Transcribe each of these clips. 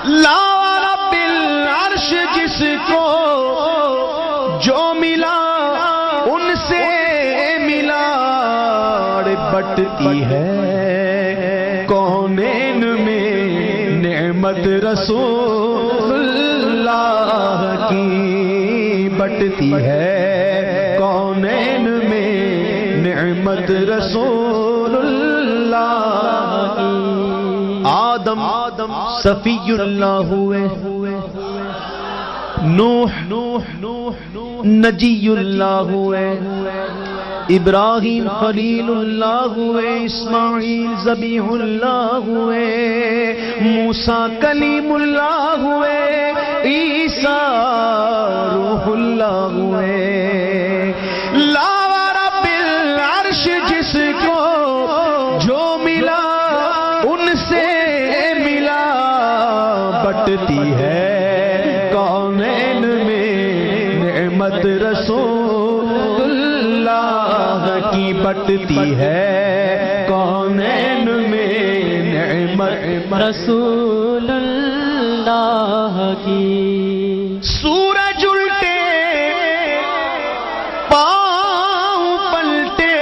لا رب العرش جس کو جو ملا ان سے ملا بٹتی ہے کونین میں نعمت رسول اللہ کی بٹتی ہے کونین میں نعمت رسول اللہ کی آدم صفی اللہ ہوئے نوح نجی اللہ ہوئے ابراہیم خلیل اللہ ہوئے اسماعیل ذبیح اللہ ہوئے موسیٰ کلیم اللہ ہوئے عیسیٰ روح اللہ ہوئے لا رب العرش جس کو جو ملا ان سے ملا بٹتی ہے کونین میں نعمت رسول اللہ کی بٹتی ہے کونین میں نعمت رسول اللہ کی سورج الٹے پاؤں پلٹے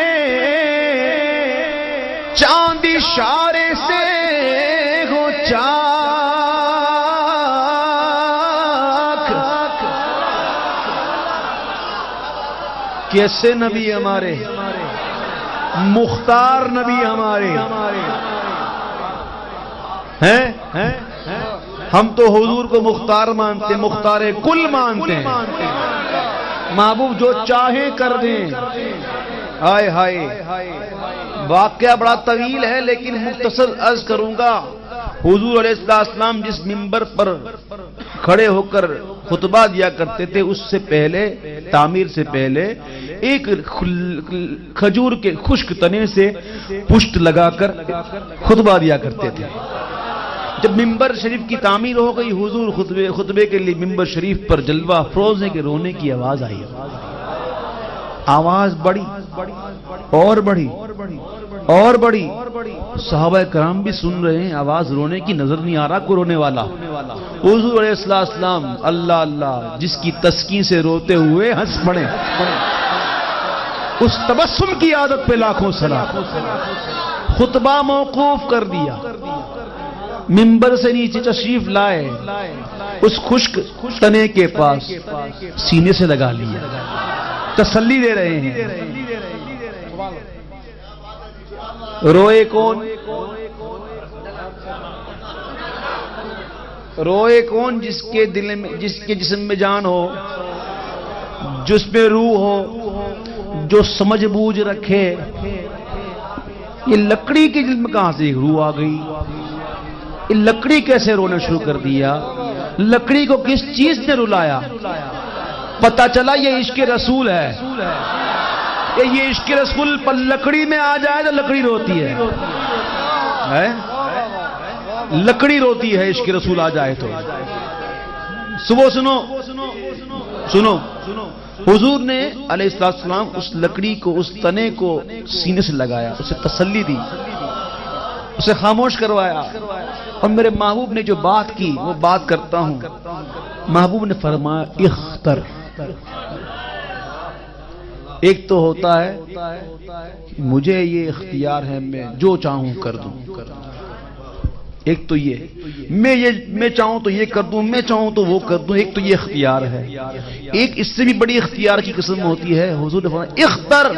چاند اشارے سے ہو چاک کیسے نبی ہمارے مختار نبی ہمارے ہیں ہم تو حضور کو مختار مانتے مختار کل مانتے ہیں محبوب جو چاہے کر دیں ہائے ہائے واقعہ بڑا طویل ہے لیکن مختصر عرض کروں گا حضور علیہ السلام جس منبر پر کھڑے ہو کر خطبہ دیا کرتے تھے اس سے پہلے تعمیر سے پہلے ایک کھجور کے خشک تنے سے پشت لگا کر خطبہ دیا کرتے تھے جب ممبر شریف کی تعمیر ہو گئی حضور خطبے کے لیے ممبر شریف پر جلوہ افروز ہے کہ رونے کی آواز آئی آواز بڑی اور بڑی اور بڑی صحابہ کرام بھی سن رہے ہیں آواز رونے کی نظر نہیں آ رہا کو رونے والا حضور علیہ السلام اللہ اللہ جس کی تسکین سے روتے ہوئے ہنس پڑے اس تبسم کی عادت پہ لاکھوں سلام خطبہ موقوف کر دیا منبر سے نیچے تشریف لائے اس خشک تنے کے پاس سینے سے لگا لیا تسلی دے رہے ہیں روئے کون روئے کون جس کے دل میں جس کے جسم میں جان ہو جس میں روح ہو جو سمجھ بوجھ رکھے یہ لکڑی کے جسم میں کہاں سے روح آ گئی یہ لکڑی کیسے رونا شروع کر دیا لکڑی کو کس چیز نے رلایا پتہ چلا یہ عشق رسول ہے یہ عشق رسول پر لکڑی میں آ جائے تو لکڑی روتی ہے لکڑی روتی ہے عشق رسول آ جائے تو صبح سنو حضور نے علیہ السلام اس لکڑی کو اس تنے کو سینے سے لگایا اسے تسلی دی اسے خاموش کروایا اور میرے محبوب نے جو بات کی وہ بات کرتا ہوں محبوب نے فرمایا اختر ایک تو ہوتا ہے مجھے یہ اختیار ہے میں جو چاہوں کر دوں ایک تو یہ میں چاہوں تو یہ کر دوں میں چاہوں تو وہ کر دوں ایک تو یہ اختیار ہے ایک اس سے بھی بڑی اختیار کی قسم ہوتی ہے حضور نے فرمایا اختر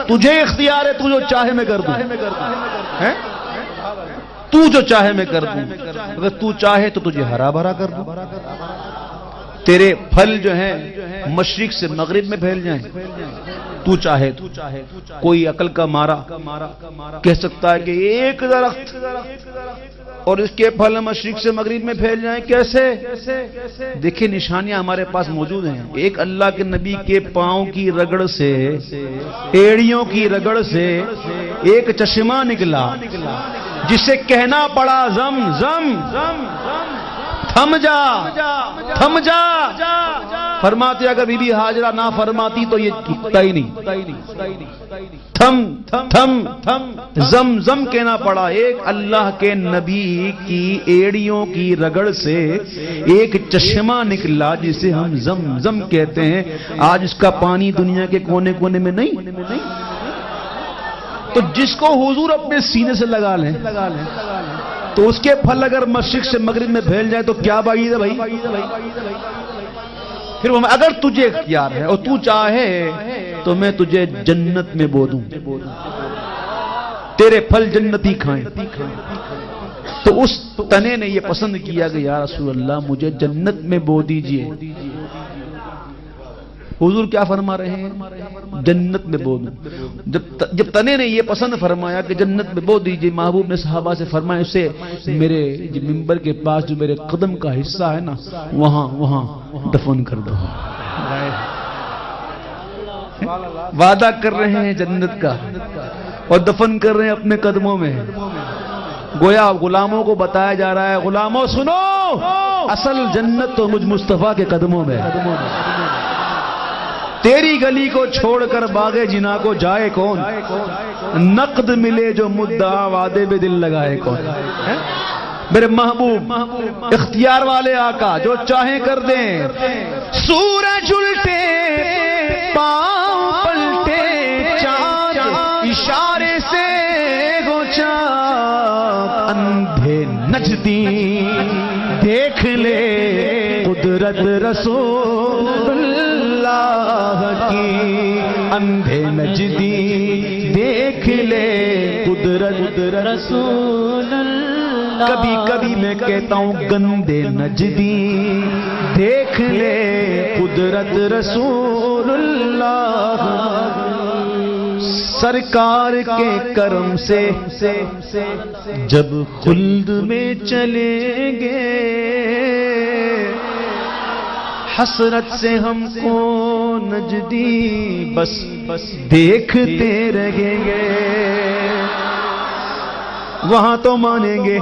تجھے اختیار ہے تو جو چاہے میں کر دوں تو جو چاہے میں کر دوں اگر تو چاہے تو تجھے ہرا بھرا کر دوں تیرے پھل جو ہیں مشرق سے مغرب میں پھیل جائیں تو چاہے تو کوئی عقل کا مارا کہہ سکتا ہے کہ ایک درخت اور اس کے پھل مشرق سے مغرب میں پھیل جائیں کیسے دیکھیں نشانیاں ہمارے پاس موجود ہیں ایک اللہ کے نبی کے پاؤں کی رگڑ سے ایڑیوں کی رگڑ سے ایک چشمہ نکلا جسے کہنا پڑا زم زم تھم جا تھم جا. فرماتے اگر بی بی ہاجرہ نہ فرماتی تو یہ رکتا ہی نہیں. تھم تھم تھم زم زم کہنا پڑا. ایک اللہ کے نبی کی ایڑیوں کی رگڑ سے ایک چشمہ نکلا جسے ہم زم زم کہتے ہیں. آج اس کا پانی دنیا کے کونے کونے میں نہیں. تو جس کو حضور اپنے سینے سے لگا لیں تو اس کے پھل اگر مشرق سے مغرب میں پھیل جائے تو کیا بعید ہے بھائی. پھر اگر تجھے اختیار ہے اور تو چاہے تو میں تجھے جنت میں بو دوں, تیرے پھل جنتی کھائیں. تو اس تنے نے یہ پسند کیا کہ یا رسول اللہ مجھے جنت میں بو دیجئے. حضور کیا فرما رہے ہیں؟ جنت میں بو دوں. جب تنے نے یہ پسند فرمایا کہ جنت میں بو دیجئے, محبوب نے صحابہ سے فرمایا اسے میرے ممبر کے پاس جو میرے قدم کا حصہ ہے نا وہاں دفن کر دو. وعدہ کر رہے ہیں جنت کا اور دفن کر رہے ہیں اپنے قدموں میں. گویا غلاموں کو بتایا جا رہا ہے غلاموں سنو, اصل جنت تو مجھ مصطفیٰ کے قدموں میں. تیری گلی کو چھوڑ کر باغ جنا کو جائے کون, نقد ملے جو مدعا وعدے پہ دل لگائے کون. میرے محبوب اختیار والے آقا جو چاہیں کر دیں. سورج الٹے پاؤں پلٹے چاند اشارے سے گو چاند, اندھے نجدی دیکھ لے قدرت رسول اللہ کی, اندھے نجدی دیکھ لے قدرت رسول اللہ. کبھی کبھی میں کہتا ہوں گندے نجدی دیکھ لے قدرت رسول اللہ. سرکار کے کرم سے جب خلد میں چلیں گے حسرت سے ہم کو نجدی بس دیکھتے رہیں گے. وہاں تو مانیں گے.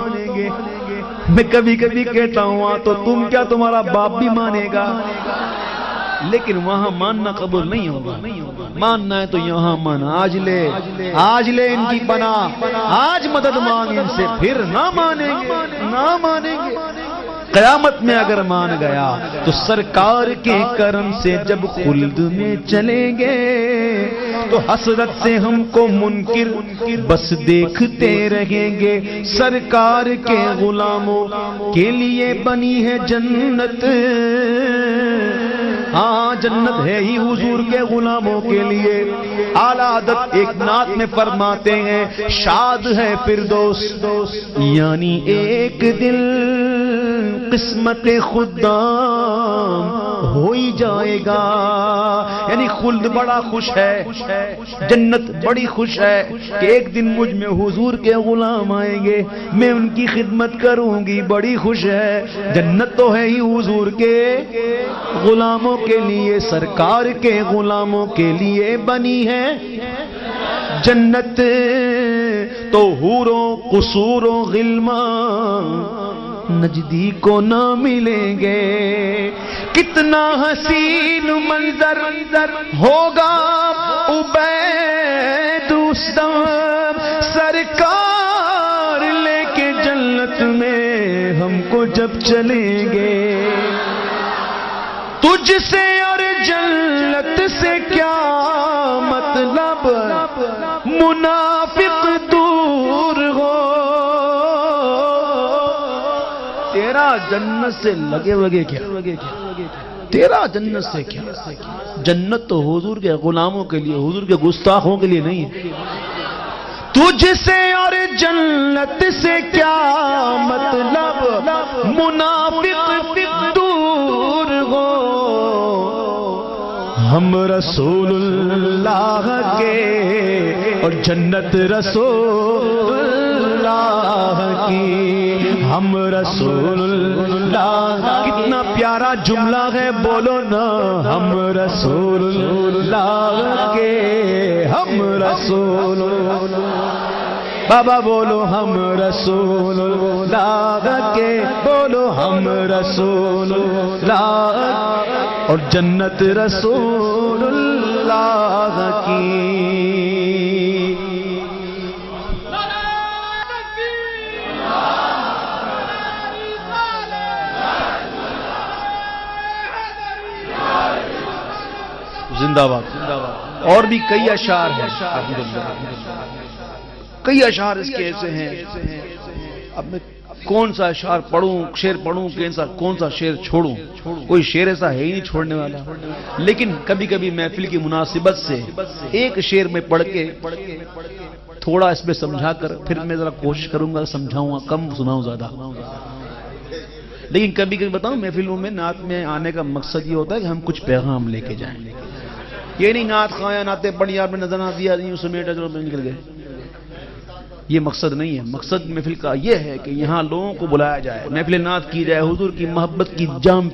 میں کبھی کبھی کہتا ہوں وہاں تو تم کیا تمہارا باپ بھی مانے گا, لیکن وہاں ماننا قبول نہیں ہوگا. ماننا ہے تو یہاں مانا. آج لے ان کی پناہ, آج مدد مانگ ان سے, پھر نہ مانیں گے. قیامت میں اگر مان گیا تو سرکار کے کرم سے جب خلد میں چلیں گے تو حسرت سے ہم کو منکر بس دیکھتے رہیں گے. سرکار کے غلاموں کے لیے بنی ہے جنت. ہاں جنت ہے ہی حضور کے غلاموں کے لیے. اعلیٰ حضرت ایک نعت میں فرماتے ہیں شاد ہے فردوس یعنی ایک دل قسمت خدام ہو ہی جائے گا. یعنی خلد بڑا خوش ہے, جنت بڑی خوش ہے کہ ایک دن مجھ میں حضور کے غلام آئیں گے, میں ان کی خدمت کروں گی. بڑی خوش ہے. جنت تو ہے ہی حضور کے غلاموں کے لیے, سرکار کے غلاموں کے لیے بنی ہے جنت. تو حوروں قصوروں غلمان نجدی کو نہ ملیں گے. کتنا حسین منظر ہوگا عبید السلام سرکار لے کے جنت میں ہم کو جب چلیں گے. تجھ سے اور جنت سے کیا مطلب منافق دور ہو, تیرا جنت سے لگے وگے کیا, تیرا جنت سے کیا. جنت تو حضور کے غلاموں کے لیے, حضور کے گستاخوں کے لیے نہیں ہے. تجھ سے اور جنت سے کیا مطلب منافق دور ہو, ہم رسول اللہ کے اور جنت رسول اللہ کی. ہم رسول اللہ, کتنا پیارا جملہ ہے, بولو نا. ہم رسول اللہ کے, ہم رسول بابا بولو. ہم رسول اللہ کے, بولو ہم رسول اللہ اور جنت رسول اللہ کی. زندہ باد. اور بھی کئی اشعار ہیں، کئی اشعار اس کے ایسے ہیں. اب میں کون سا اشعار پڑھوں، شعر پڑھوں، کون سا شعر چھوڑوں؟ کوئی شعر ایسا ہے ہی نہیں چھوڑنے والا. لیکن کبھی کبھی محفل کی مناسبت سے ایک شعر میں پڑھ کے تھوڑا اس میں سمجھا کر پھر میں ذرا کوشش کروں گا، سمجھاؤں گا، کم سناؤں زیادہ. لیکن کبھی کبھی بتاؤں، محفلوں میں نعت میں آنے کا مقصد یہ ہوتا ہے کہ ہم کچھ پیغام لے کے جائیں. یہ نہیں نعت خوایا نعتیں پڑھی آپ نے نظر نہ دیا نہیں سمیٹا چلو نکل گئے. یہ مقصد نہیں ہے. مقصد محفل کا یہ ہے کہ یہاں لوگوں کو بلایا جائے، محفل نعت کی جائے، حضور کی محبت کی جام